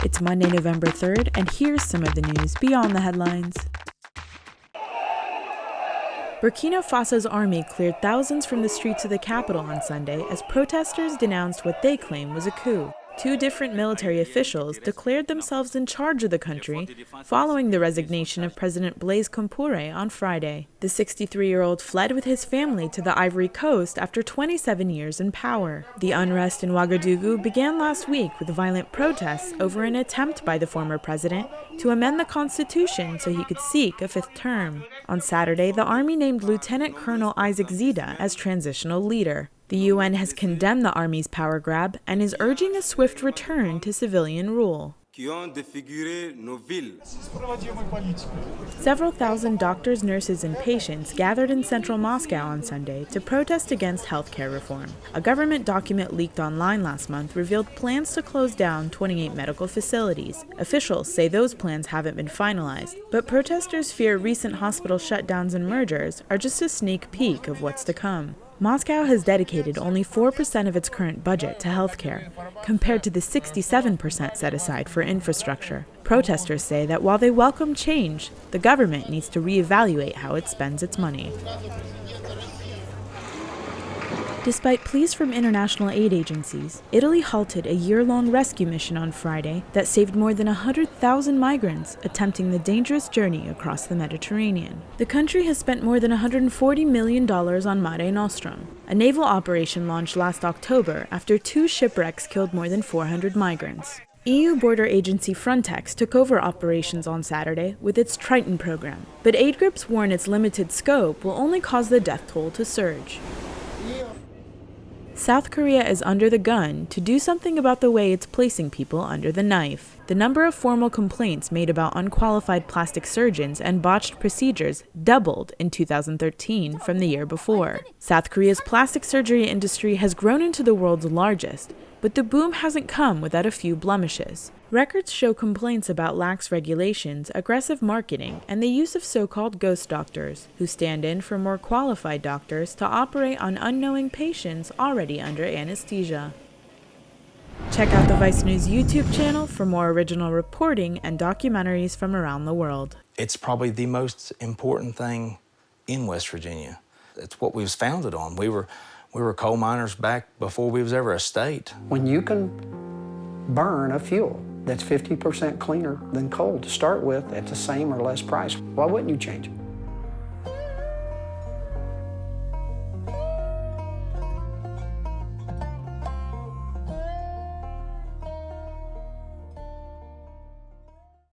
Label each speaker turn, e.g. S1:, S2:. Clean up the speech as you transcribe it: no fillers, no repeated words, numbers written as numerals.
S1: It's Monday, November 3rd, and here's some of the news beyond the headlines. Burkina Faso's army cleared thousands from the streets of the capital on Sunday as protesters denounced what they claim was a coup. Two different military officials declared themselves in charge of the country following the resignation of President Blaise Compaoré on Friday. The 63-year-old fled with his family to the Ivory Coast after 27 years in power. The unrest in Ouagadougou began last week with violent protests over an attempt by the former president to amend the constitution so he could seek a fifth term. On Saturday, the army named Lieutenant Colonel Isaac Zida as transitional leader. The UN has condemned the army's power grab and is urging a swift return to civilian rule. Several thousand doctors, nurses, and patients gathered in central Moscow on Sunday to protest against healthcare reform. A government document leaked online last month revealed plans to close down 28 medical facilities. Officials say those plans haven't been finalized, but protesters fear recent hospital shutdowns and mergers are just a sneak peek of what's to come. Moscow has dedicated only 4% of its current budget to healthcare, compared to the 67% set aside for infrastructure. Protesters say that while they welcome change, the government needs to reevaluate how it spends its money. Despite pleas from international aid agencies, Italy halted a year-long rescue mission on Friday that saved more than 100,000 migrants attempting the dangerous journey across the Mediterranean. The country has spent more than $140 million on Mare Nostrum, a naval operation launched last October after 2 shipwrecks killed more than 400 migrants. EU border agency Frontex took over operations on Saturday with its Triton program, but aid groups warn its limited scope will only cause the death toll to surge. South Korea is under the gun to do something about the way it's placing people under the knife. The number of formal complaints made about unqualified plastic surgeons and botched procedures doubled in 2013 from the year before. South Korea's plastic surgery industry has grown into the world's largest, but the boom hasn't come without a few blemishes. Records show complaints about lax regulations, aggressive marketing, and the use of so-called ghost doctors, who stand in for more qualified doctors to operate on unknowing patients already under anesthesia. Check out the VICE News YouTube channel for more original reporting and documentaries from around the world.
S2: It's probably the most important thing in West Virginia. It's what we was founded on. We were coal miners back before we was ever a state.
S3: When you can burn a fuel that's 50% cleaner than coal to start with at the same or less price, why wouldn't you change it?